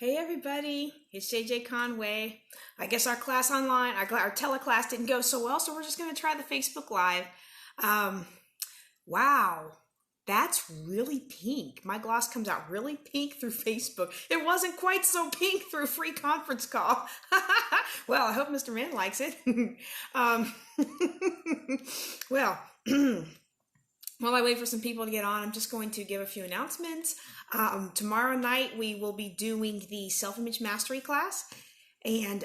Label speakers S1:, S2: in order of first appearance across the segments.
S1: Hey everybody, it's JJ Conway. I guess our class online, our teleclass didn't go so well, so we're just going to try the Facebook Live. Wow, that's really pink. My gloss comes out really pink through Facebook. It wasn't quite so pink through free conference call. Well, I hope Mr. Man likes it. Well, while I wait for some people to get on, I'm just going to give a few announcements. Tomorrow night, we will be doing the Self-Image Mastery class. And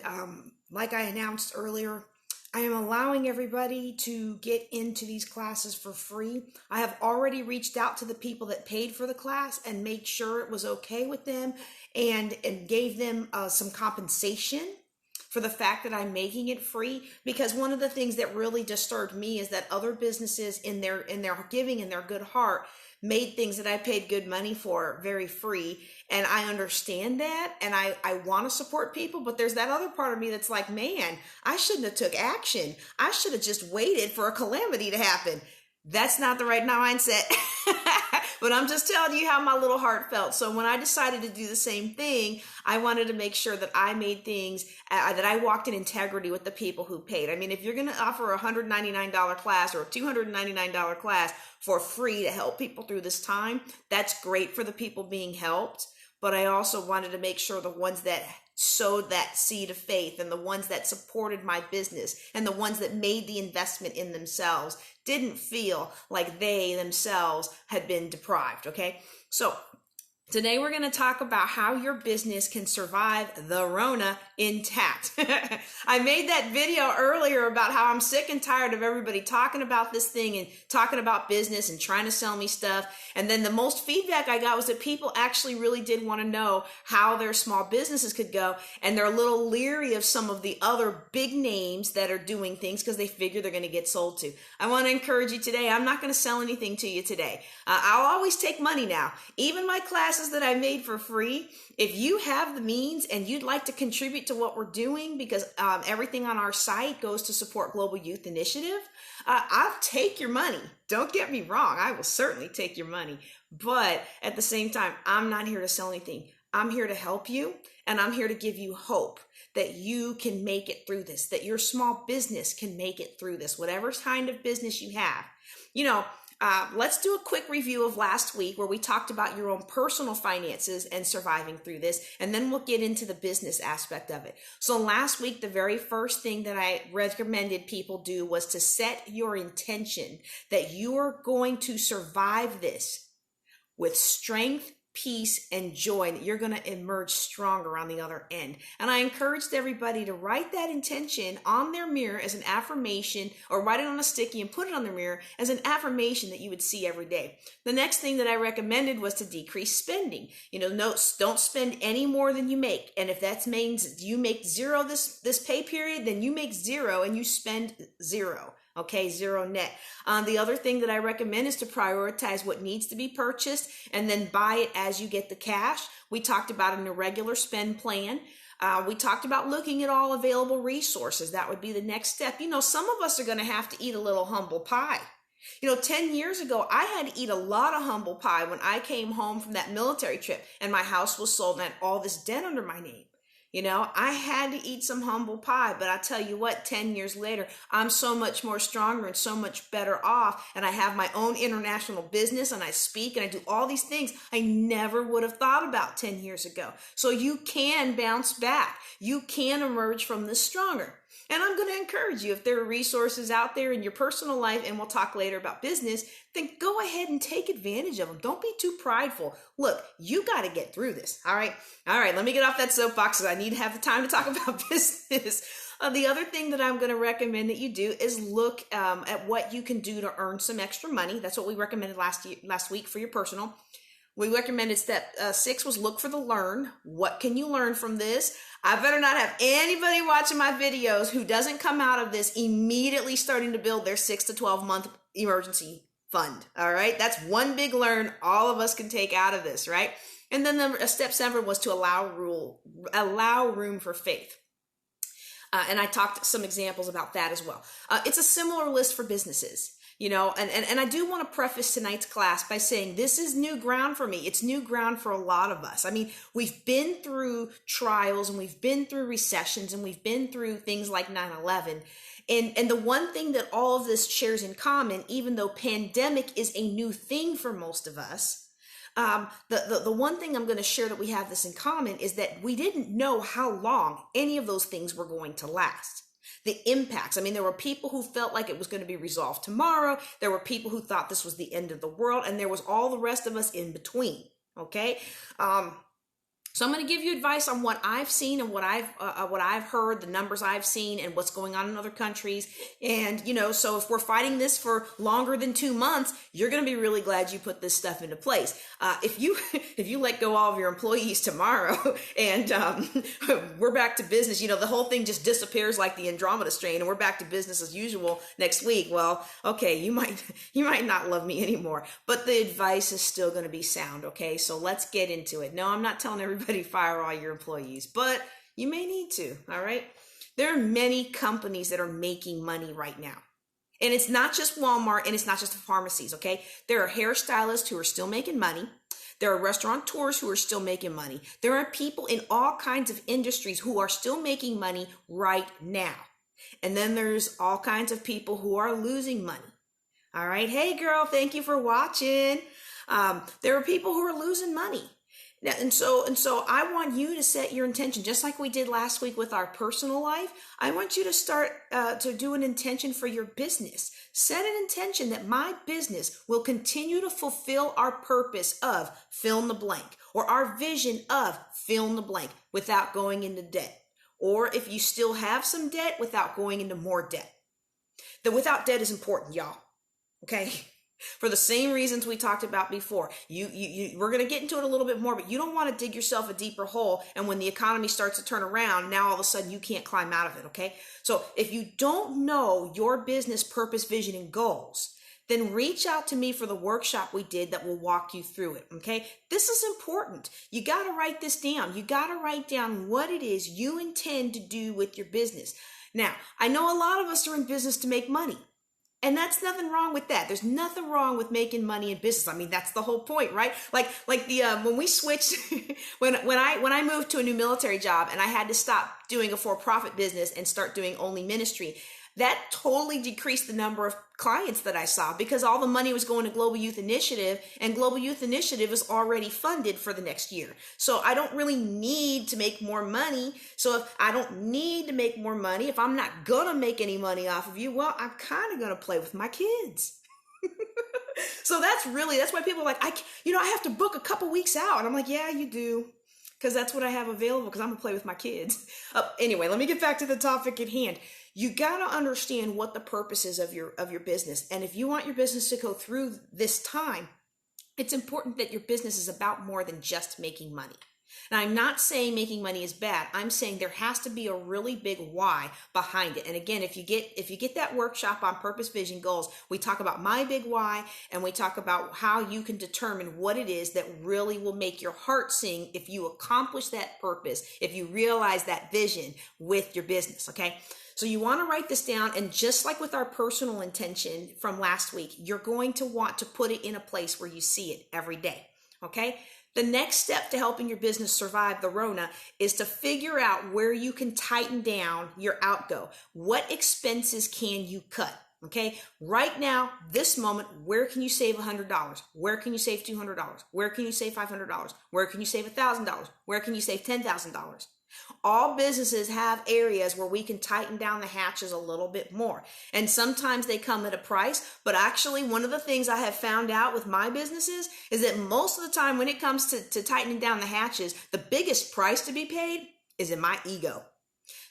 S1: like I announced earlier, I am allowing everybody to get into these classes for free. I have already reached out to the people that paid for the class and made sure it was okay with them and gave them some compensation for the fact that I'm making it free, because one of the things that really disturbed me is that other businesses in their giving and their good heart made things that I paid good money for very free. And I understand that, and I want to support people, but there's that other part of me that's like, man, I shouldn't have took action. I should have just waited for a calamity to happen. That's not the right mindset. But I'm just telling you how my little heart felt. So when I decided to do the same thing, I wanted to make sure that I made things, that I walked in integrity with the people who paid. I mean, if you're going to offer a $199 class or a $299 class for free to help people through this time, that's great for the people being helped. But I also wanted to make sure the ones that sowed that seed of faith and the ones that supported my business and the ones that made the investment in themselves didn't feel like they themselves had been deprived, okay? So today we're going to talk about how your business can survive the Rona intact. I made that video earlier about how I'm sick and tired of everybody talking about this thing and talking about business and trying to sell me stuff. And then the most feedback I got was that people actually really did want to know how their small businesses could go. And they're a little leery of some of the other big names that are doing things because they figure they're going to get sold to. I want to encourage you today. I'm not going to sell anything to you today. I'll always take money now. Even my classes that I made for free, if you have the means and you'd like to contribute to what we're doing, because everything on our site goes to support Global Youth Initiative, I'll take your money. Don't get me wrong. I will certainly take your money. But at the same time, I'm not here to sell anything. I'm here to help you, and I'm here to give you hope that you can make it through this, that your small business can make it through this, whatever kind of business you have. Let's do a quick review of last week where we talked about your own personal finances and surviving through this, and then we'll get into the business aspect of it. So last week, the very first thing that I recommended people do was to set your intention that you are going to survive this with strength, peace, and joy, and that you're going to emerge stronger on the other end. And I encouraged everybody to write that intention on their mirror as an affirmation, or write it on a sticky and put it on their mirror as an affirmation that you would see every day. The next thing that I recommended was to decrease spending. Don't spend any more than you make. And if that means you make zero this pay period, then you make zero and you spend zero. Okay, zero net. The other thing that I recommend is to prioritize what needs to be purchased and then buy it as you get the cash. We talked about an irregular spend plan. We talked about looking at all available resources. That would be the next step. Some of us are going to have to eat a little humble pie. 10 years ago, I had to eat a lot of humble pie when I came home from that military trip and my house was sold and I had all this debt under my name. I had to eat some humble pie, but I tell you what, 10 years later, I'm so much more stronger and so much better off. And I have my own international business and I speak and I do all these things I never would have thought about 10 years ago. So you can bounce back. You can emerge from this stronger. And I'm going to encourage you, if there are resources out there in your personal life, and we'll talk later about business, then go ahead and take advantage of them. Don't be too prideful. Look, you got to get through this. All right, let me get off that soapbox because I need to have the time to talk about business. The other thing that I'm going to recommend that you do is look at what you can do to earn some extra money. That's what we recommended last week for your personal. We recommended step 6 was look for the learn. What can you learn from this? I better not have anybody watching my videos who doesn't come out of this immediately starting to build their 6 to 12 month emergency fund. All right. That's one big learn all of us can take out of this. Right. And then step 7 was to allow room for faith. And I talked some examples about that as well. It's a similar list for businesses. And I do want to preface tonight's class by saying this is new ground for me. It's new ground for a lot of us. I mean, we've been through trials and we've been through recessions and we've been through things like 9/11. And the one thing that all of this shares in common, even though pandemic is a new thing for most of us, the one thing I'm going to share that we have this in common is that we didn't know how long any of those things were going to last. The impacts. I mean, there were people who felt like it was going to be resolved tomorrow. There were people who thought this was the end of the world, and there was all the rest of us in between. Okay. So I'm going to give you advice on what I've seen and what I've heard, the numbers I've seen, and what's going on in other countries. And, so if we're fighting this for longer than 2 months, you're going to be really glad you put this stuff into place. If you let go all of your employees tomorrow and we're back to business, the whole thing just disappears like the Andromeda strain, and we're back to business as usual next week. Well, okay, you might not love me anymore, but the advice is still going to be sound. Okay, so let's get into it. No, I'm not telling everybody fire all your employees, but you may need to. All right. There are many companies that are making money right now. And it's not just Walmart and it's not just the pharmacies. Okay. There are hairstylists who are still making money. There are restaurateurs who are still making money. There are people in all kinds of industries who are still making money right now. And then there's all kinds of people who are losing money. All right. Hey girl, thank you for watching. There are people who are losing money. And so I want you to set your intention, just like we did last week with our personal life. I want you to start to do an intention for your business. Set an intention that my business will continue to fulfill our purpose of fill in the blank, or our vision of fill in the blank, without going into debt. Or if you still have some debt, without going into more debt. The without debt is important, y'all. Okay. For the same reasons we talked about before. We're going to get into it a little bit more, but you don't want to dig yourself a deeper hole. And when the economy starts to turn around, now all of a sudden you can't climb out of it. Okay. So if you don't know your business purpose, vision, and goals, then reach out to me for the workshop we did that will walk you through it. Okay. This is important. You got to write this down. You got to write down what it is you intend to do with your business. Now, I know a lot of us are in business to make money. And that's nothing wrong with that. There's nothing wrong with making money in business. I mean, that's the whole point, right? Like the when we switched when I moved to a new military job and I had to stop doing a for-profit business and start doing only ministry. That totally decreased the number of clients that I saw because all the money was going to Global Youth Initiative, and Global Youth Initiative is already funded for the next year. So I don't really need to make more money. So if I don't need to make more money, if I'm not going to make any money off of you, well, I'm kind of going to play with my kids. So that's why people are like, I have to book a couple weeks out. And I'm like, yeah, you do. Because that's what I have available because I'm going to play with my kids. Anyway, let me get back to the topic at hand. You got to understand what the purpose is of your business. And if you want your business to go through this time, it's important that your business is about more than just making money. And I'm not saying making money is bad. I'm saying there has to be a really big why behind it. And again, if you get that workshop on purpose, vision, goals, we talk about my big why, and we talk about how you can determine what it is that really will make your heart sing if you accomplish that purpose, if you realize that vision with your business. Okay. So you want to write this down, and just like with our personal intention from last week, you're going to want to put it in a place where you see it every day. Okay. The next step to helping your business survive the Rona is to figure out where you can tighten down your outgo. What expenses can you cut? Okay. Right now, this moment, where can you save $100? Where can you save $200? Where can you save $500? Where can you save $1,000? Where can you save $10,000? All businesses have areas where we can tighten down the hatches a little bit more. And sometimes they come at a price, but actually one of the things I have found out with my businesses is that most of the time when it comes to tightening down the hatches, the biggest price to be paid is in my ego.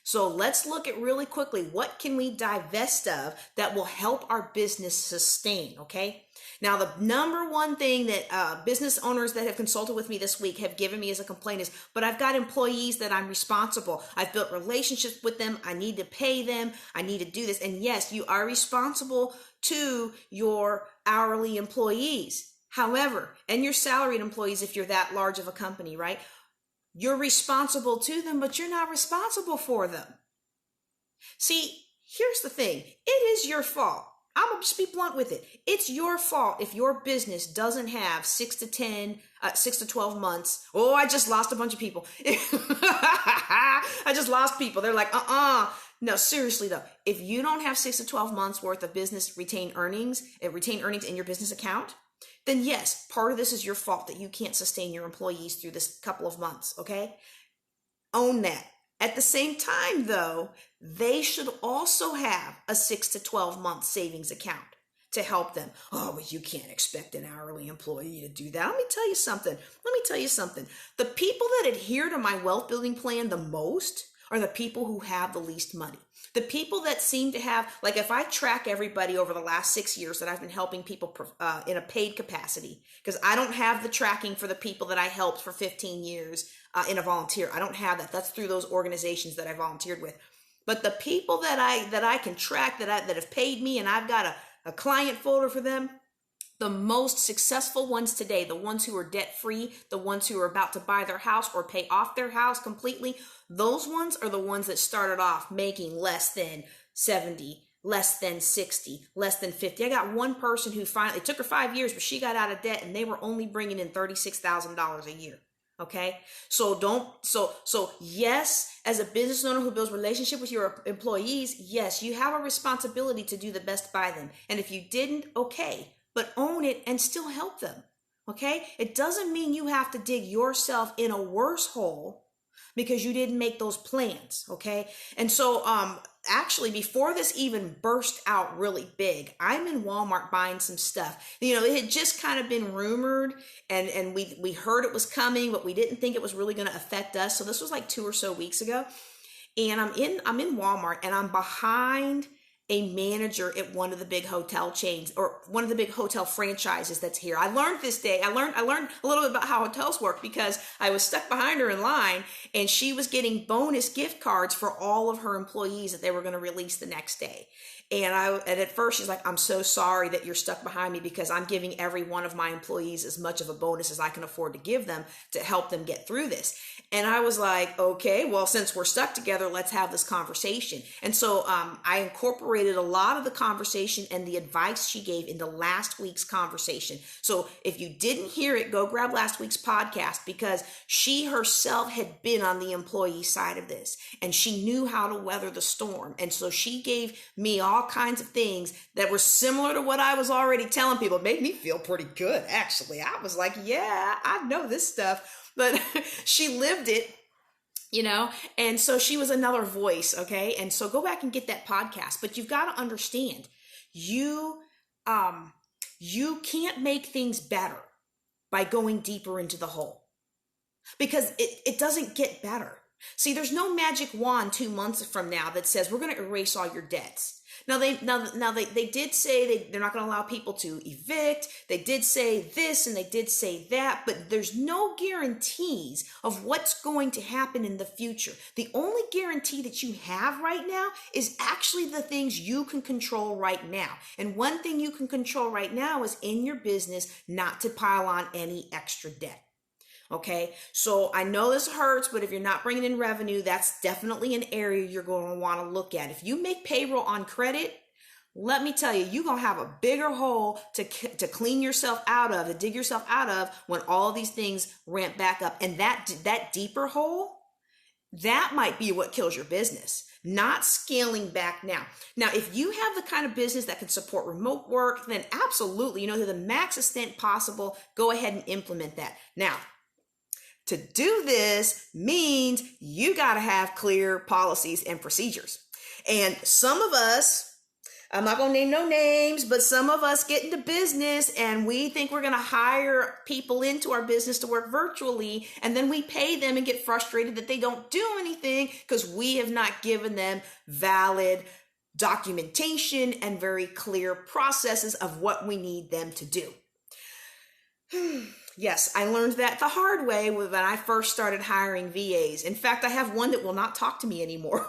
S1: So let's look at really quickly, what can we divest of that will help our business sustain, okay? Now, the number one thing that business owners that have consulted with me this week have given me as a complaint is, but I've got employees that I'm responsible. I've built relationships with them. I need to pay them. I need to do this. And yes, you are responsible to your hourly employees. However, and your salaried employees, if you're that large of a company, right? You're responsible to them, but you're not responsible for them. See, here's the thing. It is your fault. I'm going to just be blunt with it. It's your fault if your business doesn't have 6 to 12 months. Oh, I just lost a bunch of people. I just lost people. They're like, No, seriously though, if you don't have 6 to 12 months worth of business retained earnings in your business account, then yes, part of this is your fault that you can't sustain your employees through this couple of months, okay? Own that. At the same time, though, they should also have a 6 to 12 month savings account to help them. Oh, but you can't expect an hourly employee to do that. Let me tell you something. The people that adhere to my wealth building plan the most are the people who have the least money. The people that seem to have, like if I track everybody over the last 6 years that I've been helping people in a paid capacity, because I don't have the tracking for the people that I helped for 15 years in a volunteer. I don't have that. That's through those organizations that I volunteered with. But the people that I can track that have paid me, and I've got a client folder for them, the most successful ones today, the ones who are debt free, the ones who are about to buy their house or pay off their house completely, those ones are the ones that started off making less than 70, less than 60, less than 50. I got one person who finally, it took her 5 years, but she got out of debt and they were only bringing in $36,000 a year. Okay. So yes, as a business owner who builds relationship with your employees, yes, you have a responsibility to do the best by them. And if you didn't, okay, but own it and still help them. Okay. It doesn't mean you have to dig yourself in a worse hole because you didn't make those plans. Okay. And so, actually, before this even burst out really big, I'm in Walmart buying some stuff. You know, it had just kind of been rumored and we heard it was coming, but we didn't think it was really going to affect us. So this was like 2 or so weeks ago. And I'm in Walmart and I'm behind a manager at one of the big hotel chains or one of the big hotel franchises that's here. I learned this day. I learned a little bit about how hotels work because I was stuck behind her in line and she was getting bonus gift cards for all of her employees that they were going to release the next day. And at first she's like, I'm so sorry that you're stuck behind me because I'm giving every one of my employees as much of a bonus as I can afford to give them to help them get through this. And I was like, okay, well, since we're stuck together, let's have this conversation. And so I incorporated a lot of the conversation and the advice she gave into last week's conversation. So if you didn't hear it, go grab last week's podcast because she herself had been on the employee side of this and she knew how to weather the storm. And so she gave me all kinds of things that were similar to what I was already telling people. It made me feel pretty good, actually. I was like, yeah, I know this stuff. But she lived it, you know, and so she was another voice, okay? And so go back and get that podcast. But you've got to understand, you can't make things better by going deeper into the hole because it doesn't get better. See, there's no magic wand 2 months from now that says we're going to erase all your debts. Now they did say they're not going to allow people to evict. They did say this and they did say that, but there's no guarantees of what's going to happen in the future. The only guarantee that you have right now is actually the things you can control right now. And one thing you can control right now is in your business not to pile on any extra debt. Okay, so I know this hurts, but if you're not bringing in revenue, that's definitely an area you're going to want to look at. If you make payroll on credit, let me tell you, you're going to have a bigger hole to clean yourself out of, to dig yourself out of when all these things ramp back up. And that deeper hole, that might be what kills your business, not scaling back now. Now, if you have the kind of business that can support remote work, then absolutely, to the max extent possible, go ahead and implement that. Now, to do this means you got to have clear policies and procedures. And some of us, I'm not going to name no names, but some of us get into business and we think we're going to hire people into our business to work virtually. And then we pay them and get frustrated that they don't do anything because we have not given them valid documentation and very clear processes of what we need them to do. Yes, I learned that the hard way when I first started hiring VAs. In fact, I have one that will not talk to me anymore.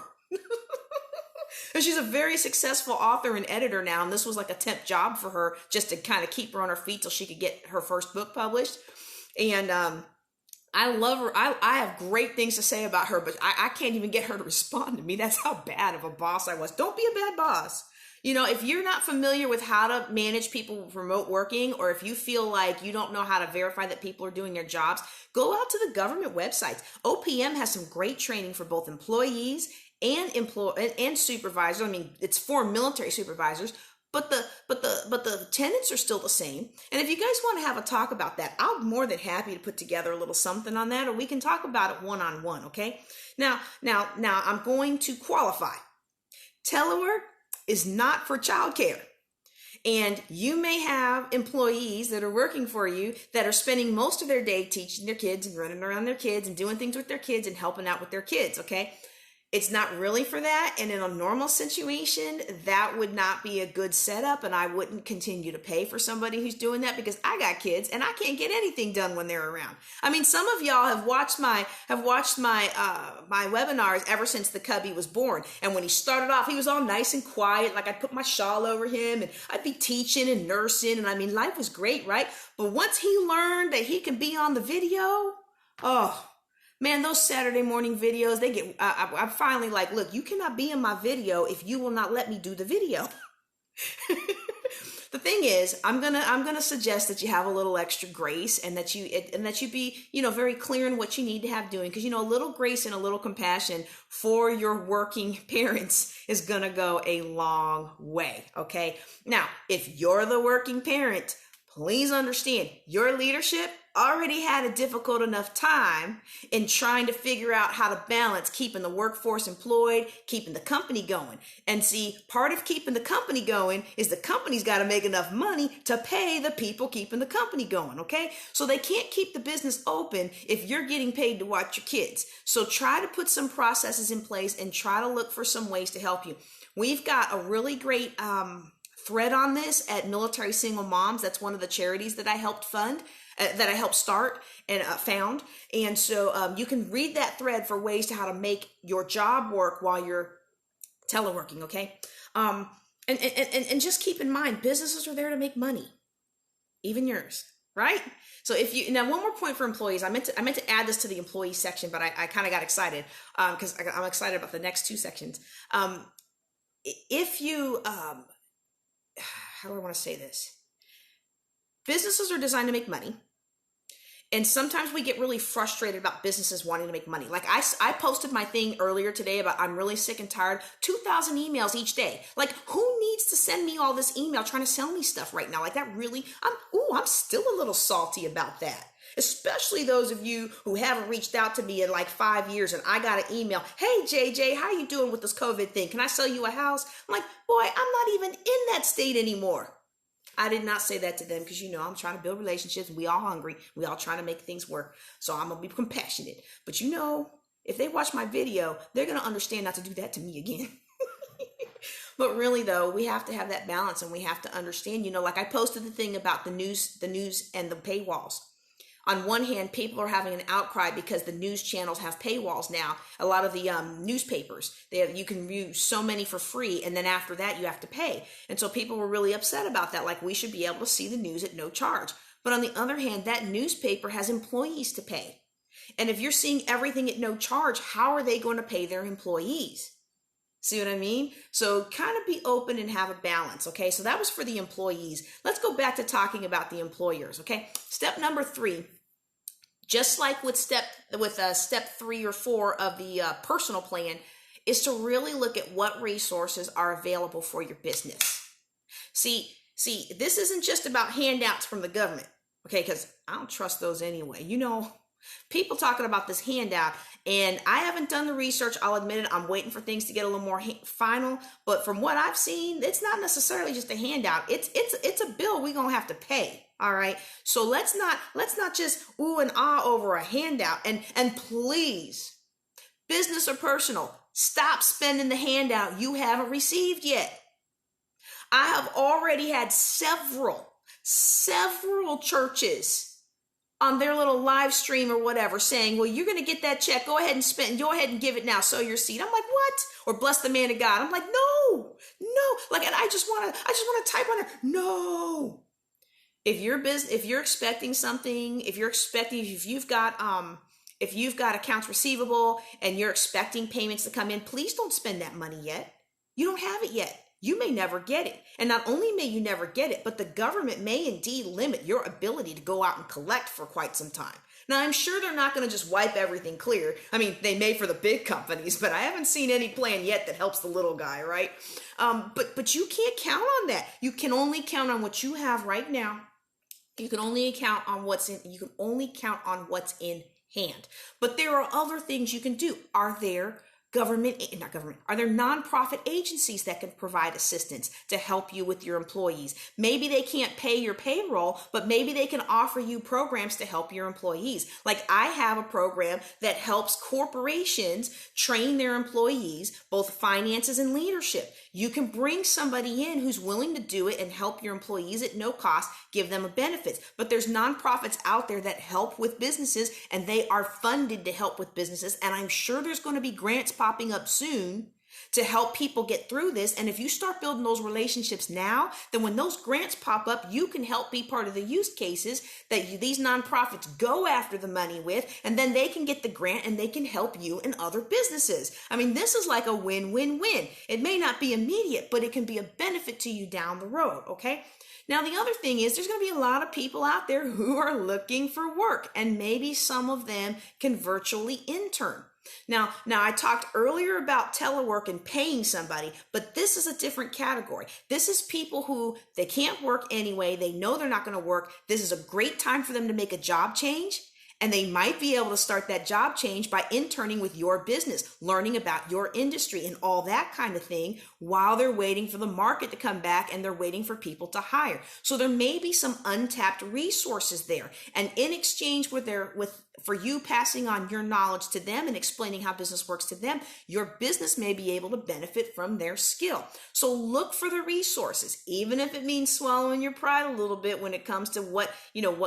S1: She's a very successful author and editor now, and this was like a temp job for her just to kind of keep her on her feet till she could get her first book published. And I love her. I have great things to say about her, but I can't even get her to respond to me. That's how bad of a boss I was. Don't be a bad boss. If you're not familiar with how to manage people with remote working, or if you feel like you don't know how to verify that people are doing their jobs, go out to the government websites. OPM has some great training for both employees and supervisors. I mean, it's for military supervisors, but the tenets are still the same. And if you guys want to have a talk about that, I'm more than happy to put together a little something on that, or we can talk about it one-on-one, okay? Now I'm going to qualify. Telework is not for childcare. And you may have employees that are working for you that are spending most of their day teaching their kids and running around their kids and doing things with their kids and helping out with their kids, okay? It's not really for that. And in a normal situation, that would not be a good setup. And I wouldn't continue to pay for somebody who's doing that, because I got kids and I can't get anything done when they're around. I mean, some of y'all have watched my webinars ever since the cubby was born. And when he started off, he was all nice and quiet. Like, I'd put my shawl over him and I'd be teaching and nursing. And I mean, life was great, right? But once he learned that he could be on the video, oh, man, those Saturday morning videos, they get, I'm finally like, look, you cannot be in my video if you will not let me do the video. The thing is, I'm gonna suggest that you have a little extra grace, and that you be, very clear in what you need to have doing. Because, a little grace and a little compassion for your working parents is gonna go a long way, okay? Now, if you're the working parent, please understand your leadership already had a difficult enough time in trying to figure out how to balance keeping the workforce employed, keeping the company going. And see, part of keeping the company going is the company's got to make enough money to pay the people keeping the company going, okay? So they can't keep the business open if you're getting paid to watch your kids. So try to put some processes in place and try to look for some ways to help you. We've got a really great thread on this at Military Single Moms. That's one of the charities that I helped fund. That I helped start and found. And so you can read that thread for ways to how to make your job work while you're teleworking, okay? And just keep in mind, businesses are there to make money, even yours, right? So now one more point for employees. I meant to add this to the employee section, but I kind of got excited because I'm excited about the next two sections. If you, how do I want to say this? Businesses are designed to make money. And sometimes we get really frustrated about businesses wanting to make money. Like I posted my thing earlier today about I'm really sick and tired, 2,000 emails each day. Like, who needs to send me all this email trying to sell me stuff right now? Like, that really, I'm still a little salty about that. Especially those of you who haven't reached out to me in like 5 years, and I got an email, hey JJ, how you doing with this COVID thing? Can I sell you a house? I'm like, boy, I'm not even in that state anymore. I did not say that to them because, I'm trying to build relationships. We all hungry. We all trying to make things work. So I'm going to be compassionate. But, if they watch my video, they're going to understand not to do that to me again. But really, though, we have to have that balance, and we have to understand, like I posted the thing about the news and the paywalls. On one hand, people are having an outcry because the news channels have paywalls now. A lot of the newspapers, you can view so many for free, and then after that, you have to pay. And so people were really upset about that. Like, we should be able to see the news at no charge. But on the other hand, that newspaper has employees to pay. And if you're seeing everything at no charge, how are they going to pay their employees? See what I mean? So kind of be open and have a balance, okay? So that was for the employees. Let's go back to talking about the employers, okay? Step number 3, just like with step 3 or 4 of the personal plan, is to really look at what resources are available for your business. See, this isn't just about handouts from the government, okay? Because I don't trust those anyway. People talking about this handout, and I haven't done the research. I'll admit it. I'm waiting for things to get a little more final. But from what I've seen, it's not necessarily just a handout. It's a bill we're gonna have to pay. All right. So let's not just ooh and ah over a handout. And please, business or personal, stop spending the handout you haven't received yet. I have already had several churches on their little live stream or whatever saying, well, you're going to get that check. Go ahead and give it now. Sow your seed. I'm like, what? Or bless the man of God. I'm like, no. Like, and I just want to type on there. No. If you're expecting something, if you've got accounts receivable and you're expecting payments to come in, please don't spend that money yet. You don't have it yet. you may never get it. And not only may you never get it, but the government may indeed limit your ability to go out and collect for quite some time. Now, I'm sure they're not going to just wipe everything clear. I mean, they may for the big companies, but I haven't seen any plan yet that helps the little guy, right? But you can't count on that. You can only count on what you have right now. You can only count on what's in hand. But there are other things you can do. Are there nonprofit agencies that can provide assistance to help you with your employees? Maybe they can't pay your payroll, but maybe they can offer you programs to help your employees. Like I have a program that helps corporations train their employees, both finances and leadership. You can bring somebody in who's willing to do it and help your employees at no cost, give them a benefit. But there's nonprofits out there that help with businesses, and they are funded to help with businesses. And I'm sure there's going to be grants popping up soon to help people get through this. And if you start building those relationships now, then when those grants pop up, you can help be part of the use cases that these nonprofits go after the money with, and then they can get the grant and they can help you and other businesses. I mean, this is like a win-win-win. It may not be immediate, but it can be a benefit to you down the road, okay? Now, the other thing is there's going to be a lot of people out there who are looking for work, and maybe some of them can virtually intern. Now I talked earlier about telework and paying somebody, but this is a different category. This is people who they can't work anyway. They know they're not going to work. This is a great time for them to make a job change. And they might be able to start that job change by interning with your business, learning about your industry and all that kind of thing while they're waiting for the market to come back and they're waiting for people to hire. So there may be some untapped resources there. And in exchange for you passing on your knowledge to them and explaining how business works to them, your business may be able to benefit from their skill. So look for the resources, even if it means swallowing your pride a little bit when it comes to what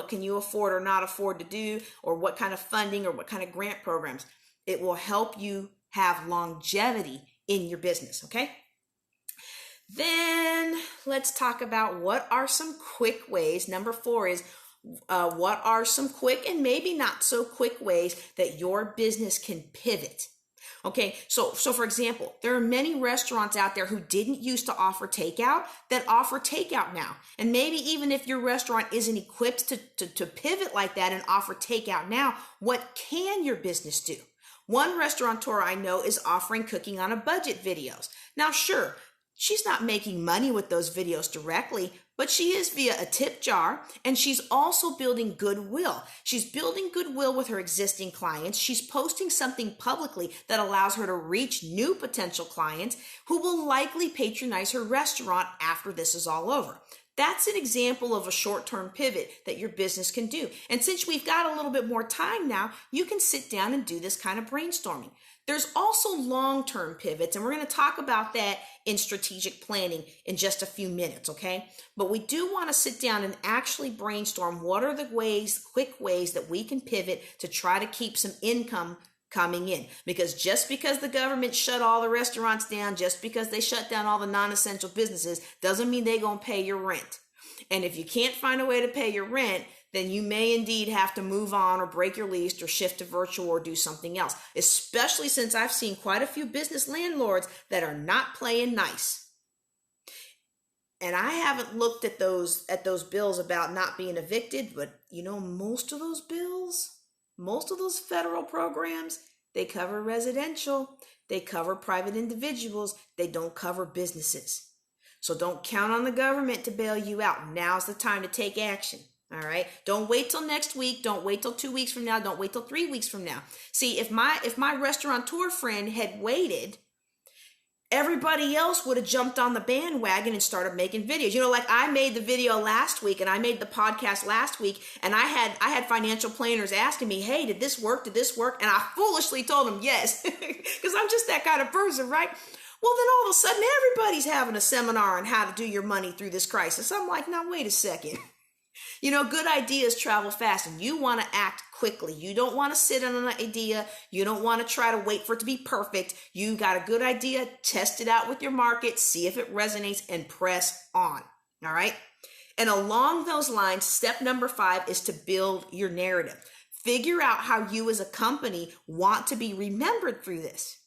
S1: can you afford or not afford to do, or what kind of funding or what kind of grant programs. It will help you have longevity in your business, okay? Then let's talk about what are some quick ways. Number 4 is what are some quick and maybe not so quick ways that your business can pivot? Okay, so for example, there are many restaurants out there who didn't used to offer takeout that offer takeout now. And maybe even if your restaurant isn't equipped to pivot like that and offer takeout now, what can your business do? One restaurateur I know is offering cooking on a budget videos. Now, sure, she's not making money with those videos directly, but she is via a tip jar, and she's also building goodwill. She's building goodwill with her existing clients. She's posting something publicly that allows her to reach new potential clients who will likely patronize her restaurant after this is all over. That's an example of a short-term pivot that your business can do. And since we've got a little bit more time now, you can sit down and do this kind of brainstorming. There's also long-term pivots, and we're going to talk about that in strategic planning in just a few minutes, okay? But we do want to sit down and actually brainstorm what are the quick ways that we can pivot to try to keep some income coming in. Because just because the government shut all the restaurants down, just because they shut down all the non-essential businesses, doesn't mean they're going to pay your rent. And if you can't find a way to pay your rent, then you may indeed have to move on or break your lease or shift to virtual or do something else, especially since I've seen quite a few business landlords that are not playing nice. And I haven't looked at those bills about not being evicted, but most of those bills, most of those federal programs, they cover residential, they cover private individuals, they don't cover businesses. So don't count on the government to bail you out. Now's the time to take action. All right. Don't wait till next week. Don't wait till 2 weeks from now. Don't wait till 3 weeks from now. See, if my restaurateur friend had waited, everybody else would have jumped on the bandwagon and started making videos. Like I made the video last week and I made the podcast last week, and I had financial planners asking me, hey, did this work? Did this work? And I foolishly told them yes, because I'm just that kind of person, right? Well, then all of a sudden everybody's having a seminar on how to do your money through this crisis. I'm like, now wait a second. Good ideas travel fast, and you want to act quickly. You don't want to sit on an idea. You don't want to try to wait for it to be perfect. You got a good idea, test it out with your market, see if it resonates, and press on. All right. And along those lines, step number 5 is to build your narrative. Figure out how you as a company want to be remembered through this.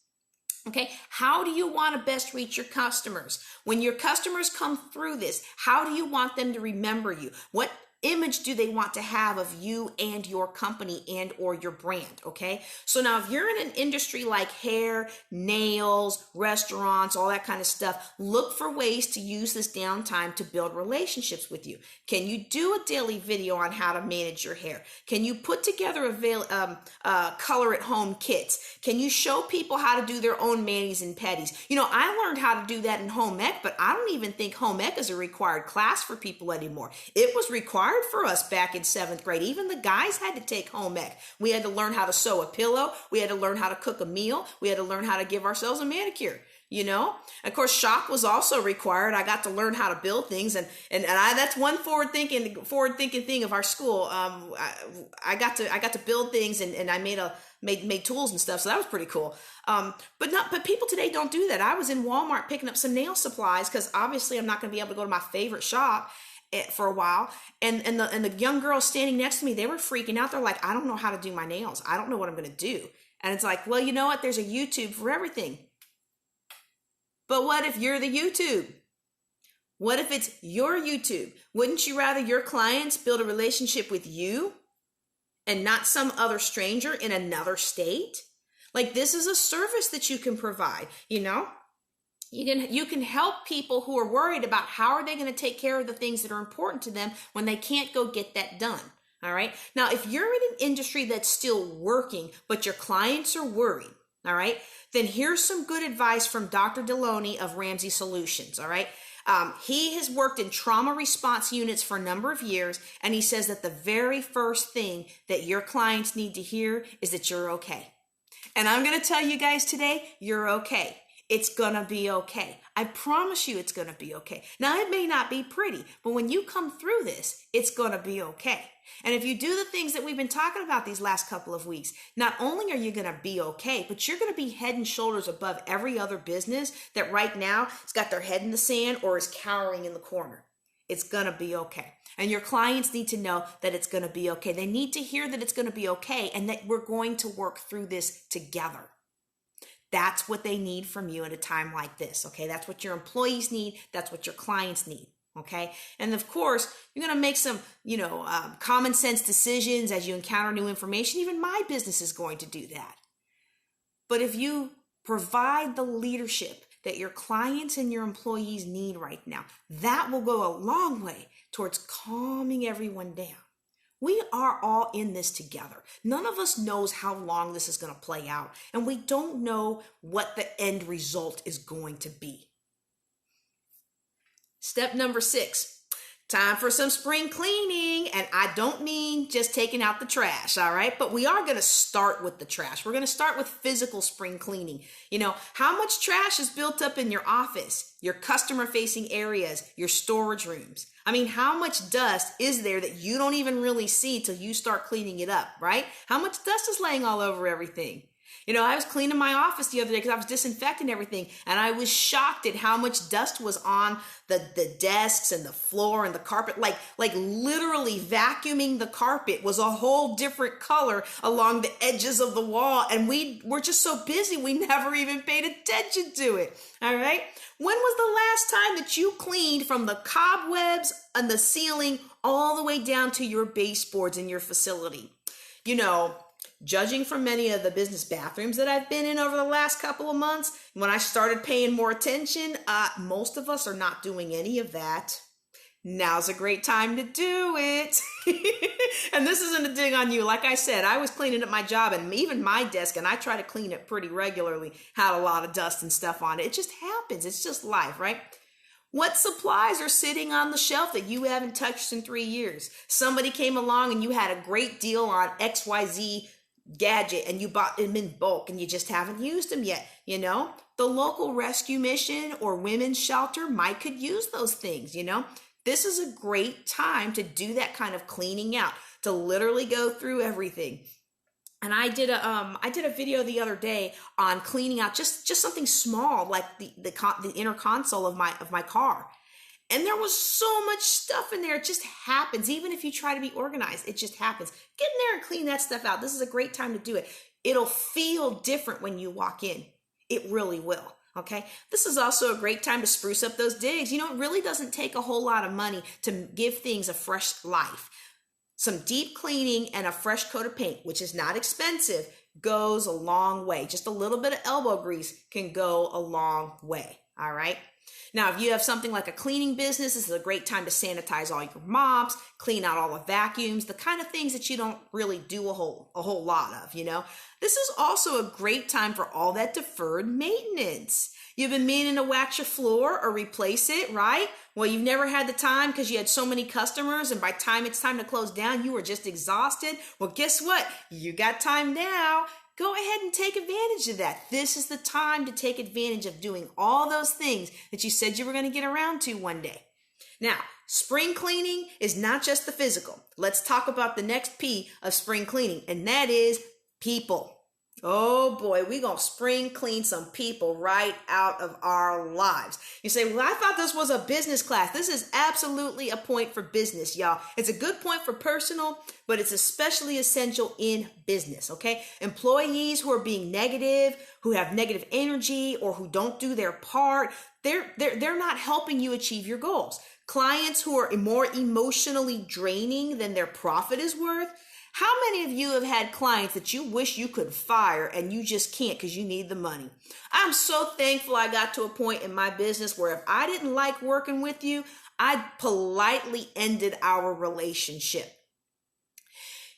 S1: Okay, how do you want to best reach your customers? When your customers come through this, how do you want them to remember you? What image do they want to have of you and your company and or your brand? Okay, so now if you're in an industry like hair, nails, restaurants, all that kind of stuff, look for ways to use this downtime to build relationships with you. Can you do a daily video on how to manage your hair? Can you put together color at home kits? Can you show people how to do their own manis and pedis? You know, I learned how to do that in home ec, but I don't even think home ec is a required class for people anymore. It was required for us back in 7th grade. Even the guys had to take home ec. We had to learn how to sew a pillow. We had to learn how to cook a meal. We had to learn how to give ourselves a manicure. You know, of course, shock was also required. I got to learn how to build things, and that's one forward thinking thing of our school. I got to build things, and I made tools and stuff, so that was pretty cool. But people today don't do that. I was in Walmart picking up some nail supplies because obviously I'm not going to be able to go to my favorite shop for a while, and the young girls standing next to me, they were freaking out. They're like, I don't know how to do my nails. I don't know what I'm going to do. And it's like, well, you know what? There's a YouTube for everything. But what if you're the YouTube? What if it's your YouTube? Wouldn't you rather your clients build a relationship with you and not some other stranger in another state? Like, this is a service that you can provide, you know? You can help people who are worried about how are they going to take care of the things that are important to them when they can't go get that done. All right. Now, if you're in an industry that's still working, but your clients are worried, all right, then here's some good advice from Dr. Deloney of Ramsey Solutions. All right. He has worked in trauma response units for a number of years, and he says that the very first thing that your clients need to hear is that you're okay. And I'm going to tell you guys today, you're okay. It's going to be okay. I promise you it's going to be okay. Now, it may not be pretty, but when you come through this, it's going to be okay. And if you do the things that we've been talking about these last couple of weeks, not only are you going to be okay, but you're going to be head and shoulders above every other business that right now has got their head in the sand or is cowering in the corner. It's going to be okay. And your clients need to know that it's going to be okay. They need to hear that it's going to be okay and that we're going to work through this together. That's what they need from you at a time like this, okay? That's what your employees need. That's what your clients need, okay? And of course, you're going to make some, common sense decisions as you encounter new information. Even my business is going to do that. But if you provide the leadership that your clients and your employees need right now, that will go a long way towards calming everyone down. We are all in this together. None of us knows how long this is going to play out, and we don't know what the end result is going to be. Step number 6, time for some spring cleaning. And I don't mean just taking out the trash, all right? But we are going to start with the trash. We're going to start with physical spring cleaning. You know, how much trash is built up in your office, your customer-facing areas, your storage rooms? I mean, how much dust is there that you don't even really see till you start cleaning it up, right? How much dust is laying all over everything? You know, I was cleaning my office the other day because I was disinfecting everything, and I was shocked at how much dust was on the desks and the floor and the carpet. Like literally vacuuming the carpet was a whole different color along the edges of the wall, and we were just so busy we never even paid attention to it. All right? When was the last time that you cleaned from the cobwebs on the ceiling all the way down to your baseboards in your facility? You know, judging from many of the business bathrooms that I've been in over the last couple of months, when I started paying more attention, most of us are not doing any of that. Now's a great time to do it. And this isn't a dig on you. Like I said, I was cleaning up my job, and even my desk, and I try to clean it pretty regularly, had a lot of dust and stuff on it. It just happens. It's just life, right? What supplies are sitting on the shelf that you haven't touched in 3 years? Somebody came along and you had a great deal on XYZ gadget and you bought them in bulk and you just haven't used them yet. You know, the local rescue mission or women's shelter could use those things. You know, this is a great time to do that kind of cleaning out, to literally go through everything. And I did a video the other day on cleaning out just something small, like the inner console of my car. And there was so much stuff in there. It just happens. Even if you try to be organized, it just happens. Get in there and clean that stuff out. This is a great time to do it. It'll feel different when you walk in. It really will. Okay. This is also a great time to spruce up those digs. It really doesn't take a whole lot of money to give things a fresh life. Some deep cleaning and a fresh coat of paint, which is not expensive, goes a long way. Just a little bit of elbow grease can go a long way. All right. Now, if you have something like a cleaning business, this is a great time to sanitize all your mops, clean out all the vacuums, the kind of things that you don't really do a whole lot of, This is also a great time for all that deferred maintenance. You've been meaning to wax your floor or replace it, right? Well, you've never had the time because you had so many customers, and by the time it's time to close down, you were just exhausted. Well, guess what? You got time now. Go ahead and take advantage of that. This is the time to take advantage of doing all those things that you said you were going to get around to one day. Now, spring cleaning is not just the physical. Let's talk about the next P of spring cleaning, and that is people. Oh boy, we're going to spring clean some people right out of our lives. You say, well, I thought this was a business class. This is absolutely a point for business, y'all. It's a good point for personal, but it's especially essential in business, okay? Employees who are being negative, who have negative energy, or who don't do their part, they're not helping you achieve your goals. Clients who are more emotionally draining than their profit is worth. How many of you have had clients that you wish you could fire and you just can't because you need the money? I'm so thankful I got to a point in my business where if I didn't like working with you, I politely ended our relationship.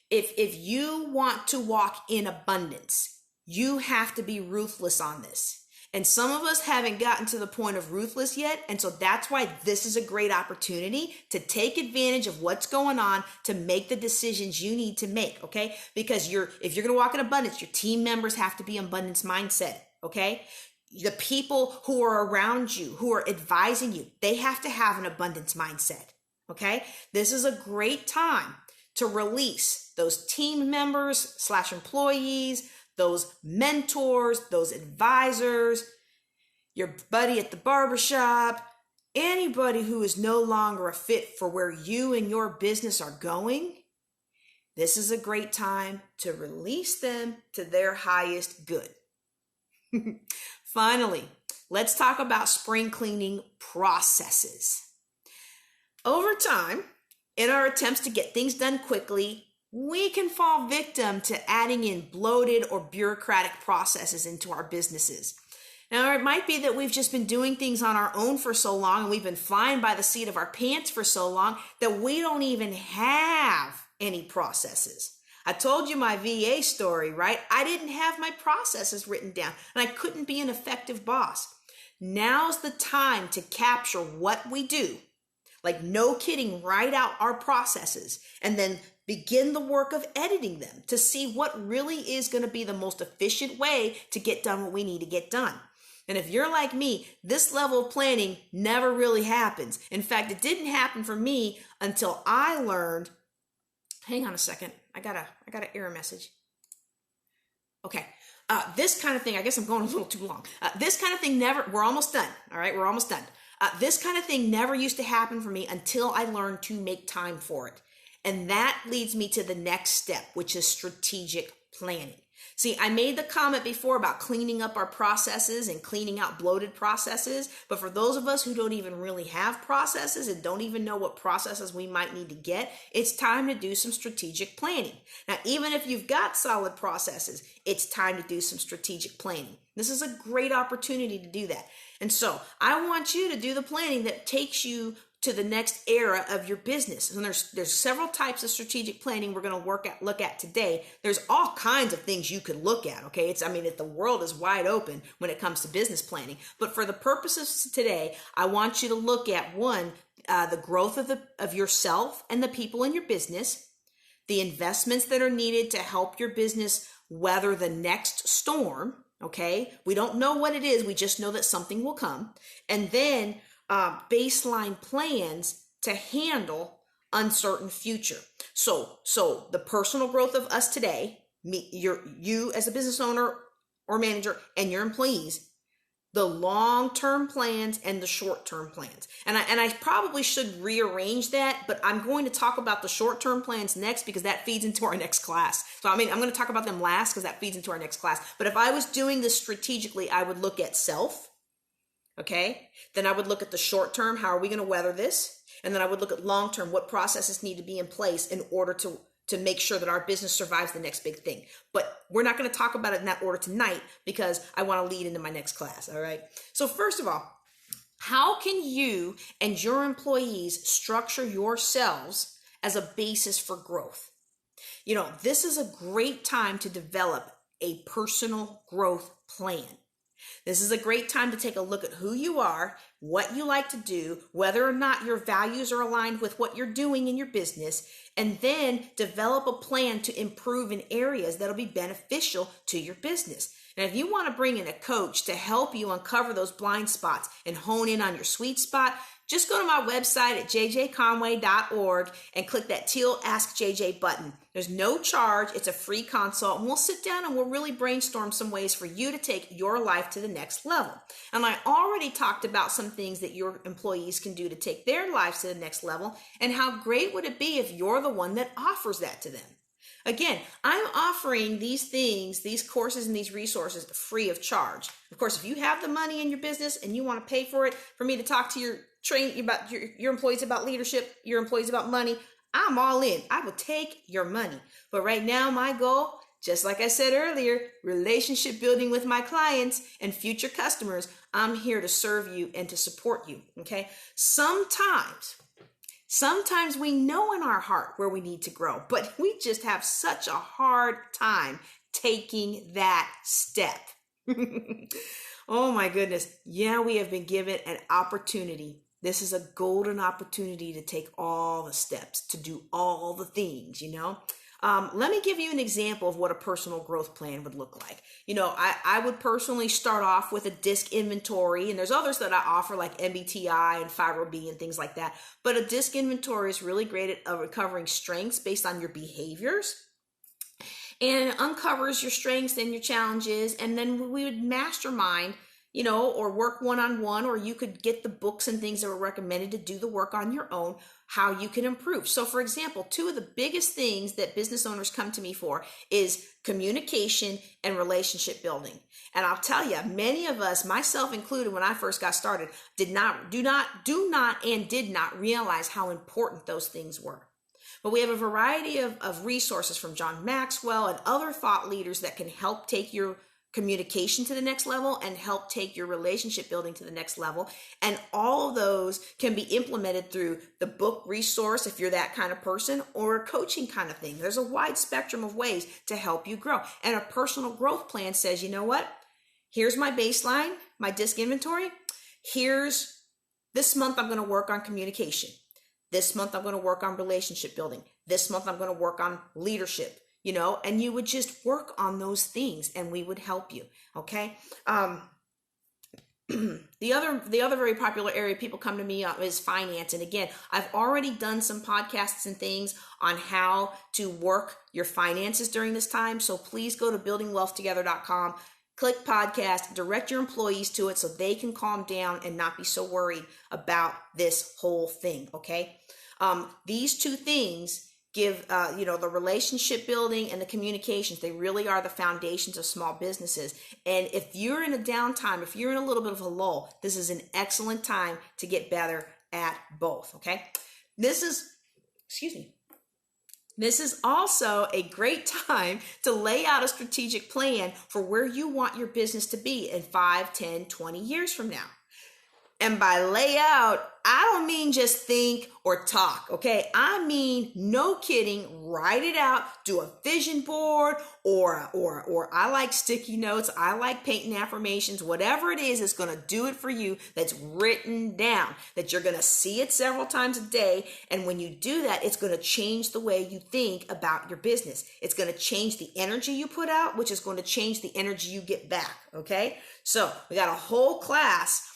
S1: If you want to walk in abundance, you have to be ruthless on this. And some of us haven't gotten to the point of ruthless yet. And so that's why this is a great opportunity to take advantage of what's going on to make the decisions you need to make, okay? Because if you're going to walk in abundance, your team members have to be in abundance mindset, okay? The people who are around you, who are advising you, they have to have an abundance mindset, okay? This is a great time to release those team members / employees, those mentors, those advisors, your buddy at the barbershop, anybody who is no longer a fit for where you and your business are going. This is a great time to release them to their highest good. Finally, let's talk about spring cleaning processes. Over time, in our attempts to get things done quickly, we can fall victim to adding in bloated or bureaucratic processes into our businesses. Now, it might be that we've just been doing things on our own for so long and we've been flying by the seat of our pants for so long that we don't even have any processes. I told you my VA story, right? I didn't have my processes written down and I couldn't be an effective boss. Now's the time to capture what we do. Like, no kidding, write out our processes and then begin the work of editing them to see what really is going to be the most efficient way to get done what we need to get done. And if you're like me, this level of planning never really happens. In fact, it didn't happen for me until I learned, hang on a second, I got an error message. Okay. This kind of thing, I guess I'm going a little too long. This kind of thing we're almost done. All right. We're almost done. This kind of thing never used to happen for me until I learned to make time for it. And that leads me to the next step, which is strategic planning. See, I made the comment before about cleaning up our processes and cleaning out bloated processes. But for those of us who don't even really have processes and don't even know what processes we might need to get, it's time to do some strategic planning. Now, even if you've got solid processes, it's time to do some strategic planning. This is a great opportunity to do that. And so I want you to do the planning that takes you to the next era of your business. And there's several types of strategic planning we're going to look at today. There's all kinds of things you could look at, okay? The world is wide open when it comes to business planning. But for the purposes of today, I want you to look at the growth of yourself and the people in your business, the investments that are needed to help your business weather the next storm, okay? We don't know what it is. We just know that something will come. And then baseline plans to handle uncertain future. So the personal growth of us today, you as a business owner or manager and your employees, the long-term plans and the short-term plans. And I probably should rearrange that, but I'm going to talk about the short-term plans next because that feeds into our next class. So I'm going to talk about them last because that feeds into our next class. But if I was doing this strategically, I would look at self, okay? Then I would look at the short-term, how are we going to weather this? And then I would look at long-term, what processes need to be in place in order to make sure that our business survives the next big thing. But we're not going to talk about it in that order tonight because I want to lead into my next class, all right? So first of all, how can you and your employees structure yourselves as a basis for growth? You know, this is a great time to develop a personal growth plan. This is a great time to take a look at who you are, what you like to do, whether or not your values are aligned with what you're doing in your business, and then develop a plan to improve in areas that'll be beneficial to your business. Now, if you want to bring in a coach to help you uncover those blind spots and hone in on your sweet spot, just go to my website at jjconway.org and click that teal Ask JJ button. There's no charge. It's a free consult, and we'll sit down and we'll really brainstorm some ways for you to take your life to the next level. And I already talked about some things that your employees can do to take their lives to the next level, and how great would it be if you're the one that offers that to them. Again, I'm offering these things, these courses and these resources free of charge. Of course, if you have the money in your business and you want to pay for it, for me to talk to your employees about leadership, your employees about money, I'm all in. I will take your money. But right now, my goal, just like I said earlier, relationship building with my clients and future customers, I'm here to serve you and to support you, okay? Sometimes we know in our heart where we need to grow, but we just have such a hard time taking that step. Oh my goodness. Yeah, we have been given an opportunity. This is a golden opportunity to take all the steps, to do all the things, you know. Let me give you an example of what a personal growth plan would look like. You know, I would personally start off with a disc inventory, and there's others that I offer like MBTI and FibroB and things like that. But a disc inventory is really great at recovering strengths based on your behaviors, and uncovers your strengths and your challenges. And then we would mastermind, you know, or work one-on-one, or you could get the books and things that were recommended to do the work on your own, how you can improve. So for example, two of the biggest things that business owners come to me for is communication and relationship building. And I'll tell you, many of us, myself included, when I first got started, did not realize how important those things were. But we have a variety of resources from John Maxwell and other thought leaders that can help take your communication to the next level and help take your relationship building to the next level. And all of those can be implemented through the book resource if you're that kind of person, or a coaching kind of thing. There's a wide spectrum of ways to help you grow. And a personal growth plan says, you know what? Here's my baseline, my disc inventory. This month I'm going to work on communication. This month I'm going to work on relationship building. This month I'm going to work on leadership. You know, and you would just work on those things and we would help you. Okay. The other very popular area people come to me is finance. And again, I've already done some podcasts and things on how to work your finances during this time. So please go to buildingwealthtogether.com, click podcast, direct your employees to it so they can calm down and not be so worried about this whole thing. Okay. These two things give, the relationship building and the communications, they really are the foundations of small businesses. And if you're in a downtime, if you're in a little bit of a lull, this is an excellent time to get better at both, okay? This is also a great time to lay out a strategic plan for where you want your business to be in 5, 10, 20 years from now. And by layout, I don't mean just think or talk, okay? I mean, no kidding, write it out, do a vision board, or I like sticky notes, I like painting affirmations, whatever it is that's gonna do it for you, that's written down, that you're gonna see it several times a day. And when you do that, it's gonna change the way you think about your business. It's gonna change the energy you put out, which is going to change the energy you get back, okay? So we got a whole class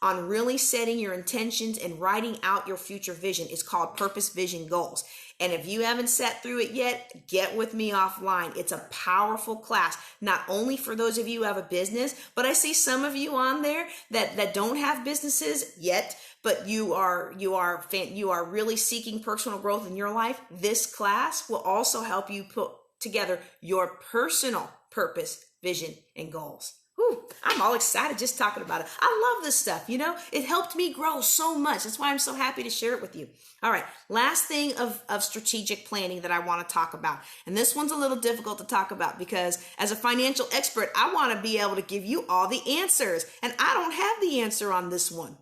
S1: on really setting your intentions and writing out your future vision. It's called Purpose, Vision, Goals. And if you haven't sat through it yet, get with me offline. It's a powerful class, not only for those of you who have a business, but I see some of you on there that don't have businesses yet, but you are really seeking personal growth in your life. This class will also help you put together your personal purpose, vision, and goals. Whew, I'm all excited just talking about it. I love this stuff. It helped me grow so much. That's why I'm so happy to share it with you. All right, last thing of strategic planning that I want to talk about. And this one's a little difficult to talk about because as a financial expert, I want to be able to give you all the answers. And I don't have the answer on this one.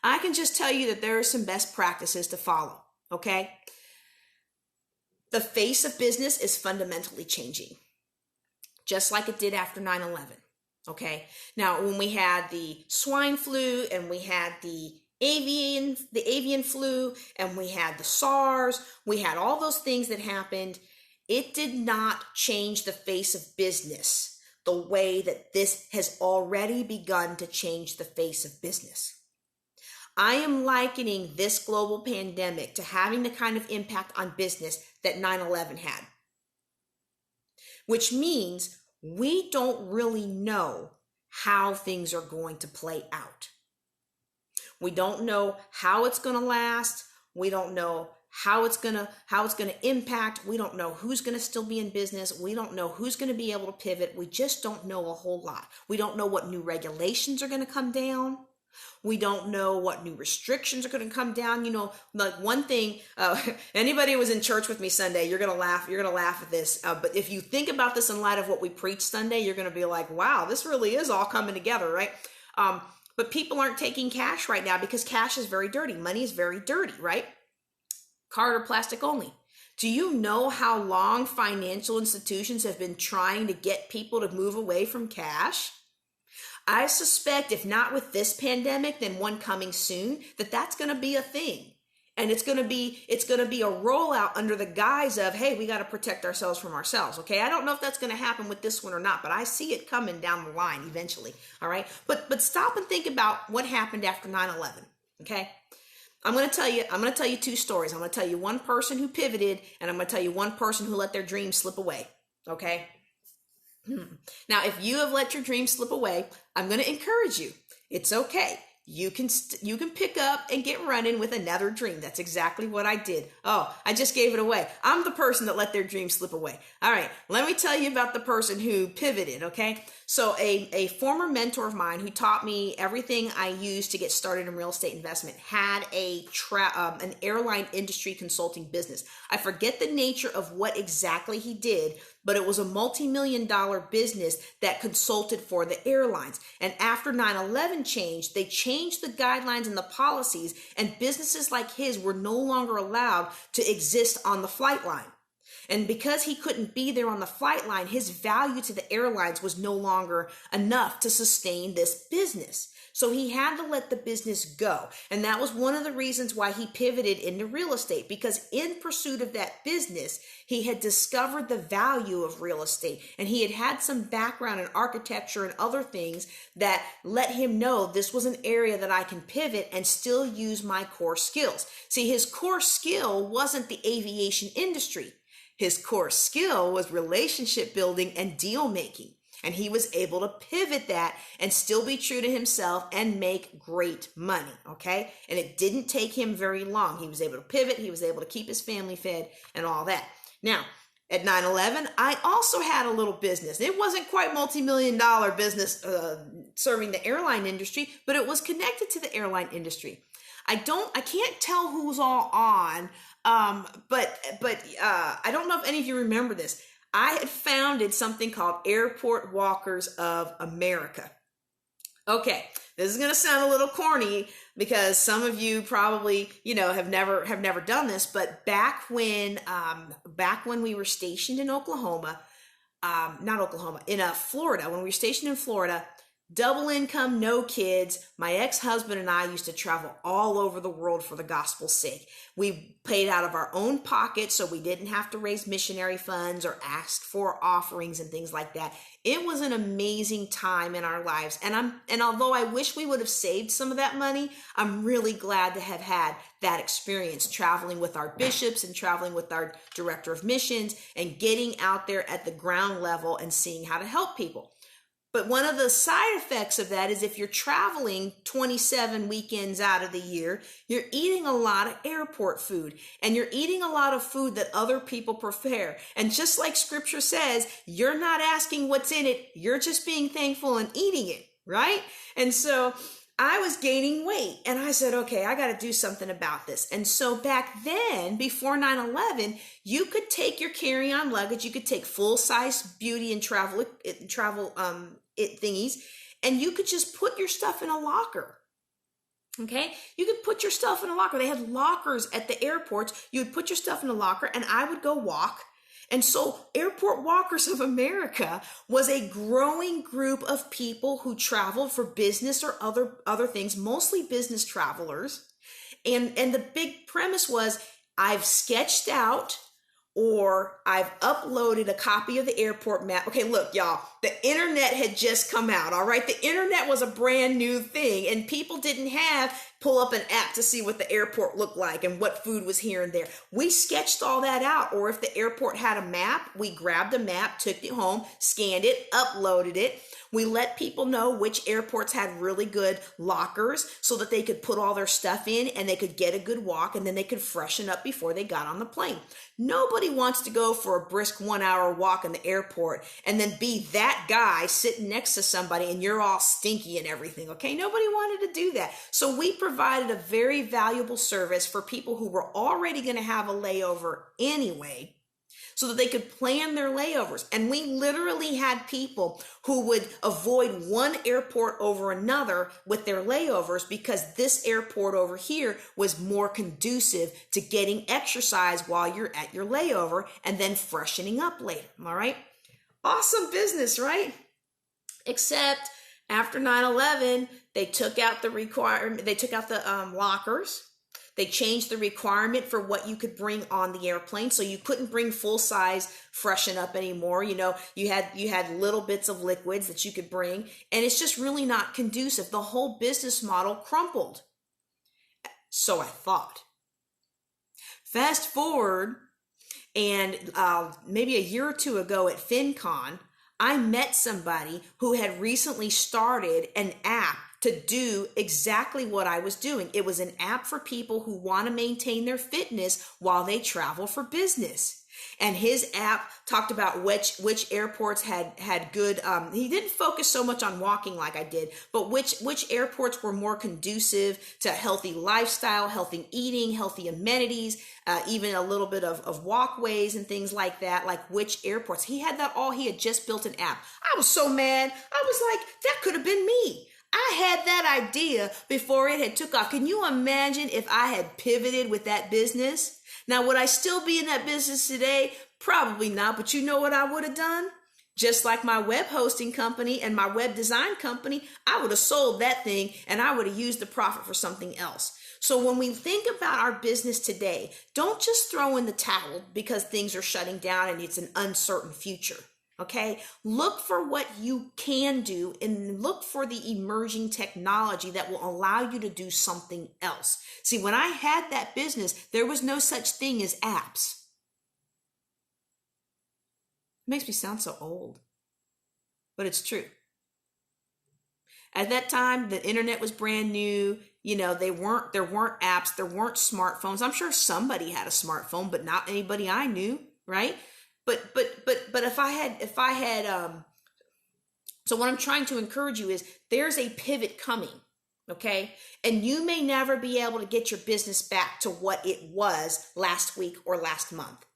S1: I can just tell you that there are some best practices to follow, okay? The face of business is fundamentally changing, just like it did after 9/11. Okay. Now, when we had the swine flu and we had the avian flu and we had the SARS, we had all those things that happened. It did not change the face of business the way that this has already begun to change the face of business. I am likening this global pandemic to having the kind of impact on business that 9/11 had, which means we don't really know how things are going to play out. We don't know how it's going to last. We don't know how it's going to impact. We don't know who's going to still be in business. We don't know who's going to be able to pivot. We just don't know a whole lot. We don't know what new regulations are going to come down. We don't know what new restrictions are going to come down. Like one thing, anybody who was in church with me Sunday, you're going to laugh at this. But if you think about this in light of what we preached Sunday, you're going to be like, wow, this really is all coming together, right? But people aren't taking cash right now because cash is very dirty. Money is very dirty, right? Card or plastic only. Do you know how long financial institutions have been trying to get people to move away from cash? I suspect if not with this pandemic, then one coming soon, that's going to be a thing. And it's going to be a rollout under the guise of, hey, we got to protect ourselves from ourselves. Okay. I don't know if that's going to happen with this one or not, but I see it coming down the line eventually. All right. But stop and think about what happened after 9/11. Okay. I'm going to tell you two stories. I'm going to tell you one person who pivoted and I'm going to tell you one person who let their dreams slip away. Okay. Now, if you have let your dreams slip away, I'm going to encourage you. It's okay. You can pick up and get running with another dream. That's exactly what I did. Oh, I just gave it away. I'm the person that let their dreams slip away. All right, let me tell you about the person who pivoted, okay? So a former mentor of mine who taught me everything I used to get started in real estate investment had an airline industry consulting business. I forget the nature of what exactly he did, but it was a multi-million-dollar business that consulted for the airlines. And after 9/11 changed, they changed the guidelines and the policies, and businesses like his were no longer allowed to exist on the flight line. And because he couldn't be there on the flight line, his value to the airlines was no longer enough to sustain this business. So he had to let the business go. And that was one of the reasons why he pivoted into real estate, because in pursuit of that business, he had discovered the value of real estate, and he had some background in architecture and other things that let him know this was an area that I can pivot and still use my core skills. See, his core skill wasn't the aviation industry. His core skill was relationship building and deal making. And he was able to pivot that and still be true to himself and make great money, okay? And it didn't take him very long. He was able to pivot. He was able to keep his family fed and all that. Now, at 9/11, I also had a little business. It wasn't quite multi-million-dollar business serving the airline industry, but it was connected to the airline industry. I can't tell who's all on, but I don't know if any of you remember this. I had founded something called Airport Walkers of America. Okay, this is going to sound a little corny because some of you probably, have never done this, but back when we were stationed in Florida, when we were stationed in Florida, double income, no kids. My ex-husband and I used to travel all over the world for the gospel's sake. We paid out of our own pocket, so we didn't have to raise missionary funds or ask for offerings and things like that. It was an amazing time in our lives. And although I wish we would have saved some of that money, I'm really glad to have had that experience traveling with our bishops and traveling with our director of missions and getting out there at the ground level and seeing how to help people. But one of the side effects of that is if you're traveling 27 weekends out of the year, you're eating a lot of airport food and you're eating a lot of food that other people prepare. And just like scripture says, you're not asking what's in it. You're just being thankful and eating it, right? And so I was gaining weight and I said, okay, I got to do something about this. And so back then, before 9/11, you could take your carry-on luggage, you could take full-size beauty and travel thingies, and you could just put your stuff in a locker. Okay, you could put your stuff in a locker. They had lockers at the airports. You would put your stuff in a locker, and I would go walk. And so Airport Walkers of America was a growing group of people who traveled for business or other things, mostly business travelers. And the big premise was, I've sketched out or I've uploaded a copy of the airport map. Okay, look, y'all, the internet had just come out, all right? The internet was a brand new thing, and people didn't pull up an app to see what the airport looked like and what food was here and there. We sketched all that out, or if the airport had a map, we grabbed a map, took it home, scanned it, uploaded it. We let people know which airports had really good lockers so that they could put all their stuff in and they could get a good walk and then they could freshen up before they got on the plane. Nobody wants to go for a brisk 1 hour walk in the airport and then be that guy sitting next to somebody and you're all stinky and everything, okay? Nobody wanted to do that. So we provided a very valuable service for people who were already going to have a layover anyway, so that they could plan their layovers. And we literally had people who would avoid one airport over another with their layovers because this airport over here was more conducive to getting exercise while you're at your layover and then freshening up later, all right? Awesome business, right? Except after 9/11, they took out the lockers. They changed the requirement for what you could bring on the airplane. So you couldn't bring full size freshen up anymore. You know, you had little bits of liquids that you could bring, and it's just really not conducive. The whole business model crumpled. So I thought. Fast forward, and maybe a year or two ago at FinCon, I met somebody who had recently started an app to do exactly what I was doing. It was an app for people who want to maintain their fitness while they travel for business. And his app talked about which airports had good, he didn't focus so much on walking like I did, but which airports were more conducive to healthy lifestyle, healthy eating, healthy amenities, even a little bit of walkways and things like that, like which airports. He had that all, he had just built an app. I was so mad. I was like, that could have been me. I had that idea before it had took off. Can you imagine if I had pivoted with that business? Now, would I still be in that business today? Probably not, but you know what I would have done? Just like my web hosting company and my web design company, I would have sold that thing and I would have used the profit for something else. So when we think about our business today, don't just throw in the towel because things are shutting down and it's an uncertain future. Okay, look for what you can do and look for the emerging technology that will allow you to do something else. See, when I had that business, there was no such thing as apps. It makes me sound so old, but it's true. At that time, the internet was brand new. You know, there weren't apps, there weren't smartphones. I'm sure somebody had a smartphone, but not anybody I knew, right? But if I had, so what I'm trying to encourage you is there's a pivot coming, okay? And you may never be able to get your business back to what it was last week or last month.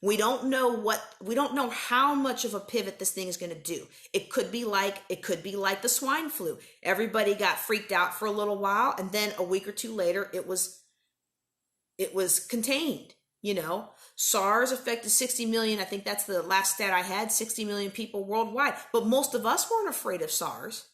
S1: We don't know how much of a pivot this thing is going to do. It could be like the swine flu. Everybody got freaked out for a little while, and then a week or two later, it was contained. You know, SARS affected 60 million. I think that's the last stat I had, 60 million people worldwide. But most of us weren't afraid of SARS.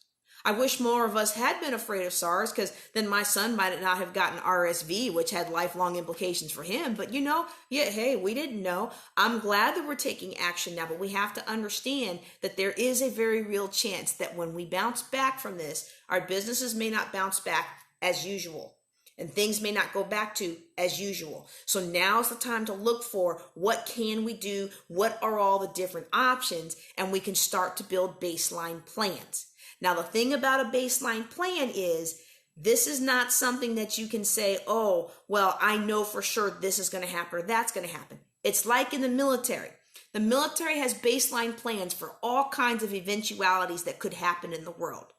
S1: I wish more of us had been afraid of SARS, because then my son might not have gotten RSV, which had lifelong implications for him. But hey, we didn't know. I'm glad that we're taking action now, but we have to understand that there is a very real chance that when we bounce back from this, our businesses may not bounce back as usual. And things may not go back to as usual. So now's the time to look for what can we do? What are all the different options? And we can start to build baseline plans. Now, the thing about a baseline plan is this is not something that you can say, oh, well, I know for sure this is going to happen or that's going to happen. It's like in the military. The military has baseline plans for all kinds of eventualities that could happen in the world.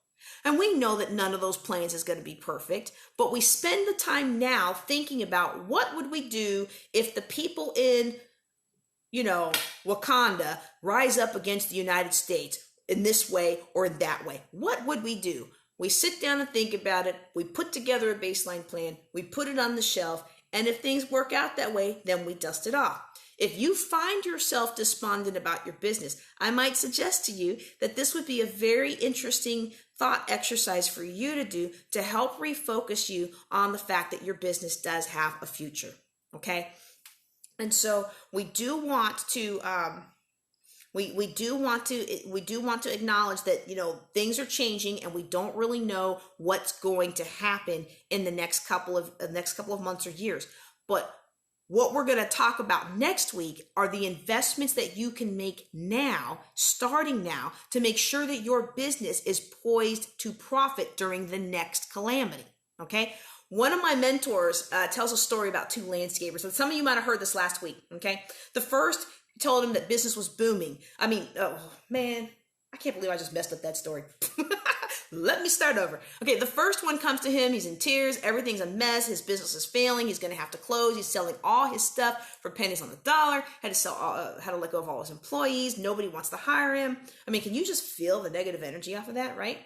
S1: And we know that none of those plans is going to be perfect, but we spend the time now thinking about what would we do if the people in, Wakanda rise up against the United States in this way or in that way. What would we do? We sit down and think about it. We put together a baseline plan. We put it on the shelf. And if things work out that way, then we dust it off. If you find yourself despondent about your business, I might suggest to you that this would be a very interesting thought exercise for you to do to help refocus you on the fact that your business does have a future. Okay. And so we do want to, we do want to acknowledge that, things are changing and we don't really know what's going to happen in the next couple of months or years. But what we're going to talk about next week are the investments that you can make now, starting now, to make sure that your business is poised to profit during the next calamity. Okay. One of my mentors tells a story about two landscapers. So some of you might have heard this last week. Okay. The first told him that business was booming. Oh man, I can't believe I just messed up that story. Let me start over. Okay, the first one comes to him. He's in tears. Everything's a mess. His business is failing. He's going to have to close. He's selling all his stuff for pennies on the dollar. Had to let go of all his employees. Nobody wants to hire him. Can you just feel the negative energy off of that, right?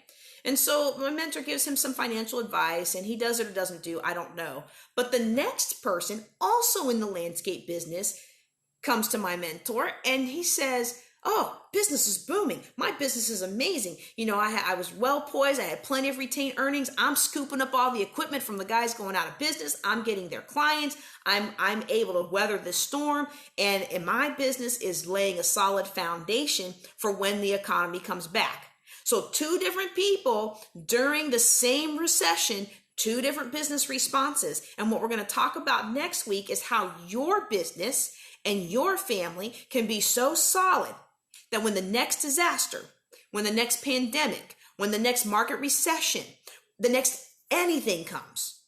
S1: And so my mentor gives him some financial advice, and he does it or doesn't do, I don't know. But the next person, also in the landscape business, comes to my mentor, and he says, oh, business is booming. My business is amazing. I was well poised. I had plenty of retained earnings. I'm scooping up all the equipment from the guys going out of business. I'm getting their clients. I'm able to weather this storm. And my business is laying a solid foundation for when the economy comes back. So two different people during the same recession, two different business responses. And what we're going to talk about next week is how your business and your family can be so solid that when the next disaster, when the next pandemic, when the next market recession, the next anything comes,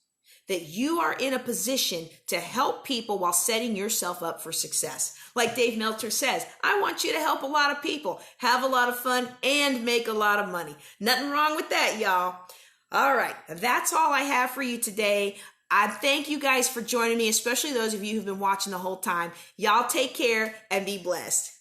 S1: that you are in a position to help people while setting yourself up for success. Like Dave Meltzer says, I want you to help a lot of people, have a lot of fun, and make a lot of money. Nothing wrong with that, y'all. All right, that's all I have for you today. I thank you guys for joining me, especially those of you who've been watching the whole time. Y'all take care and be blessed.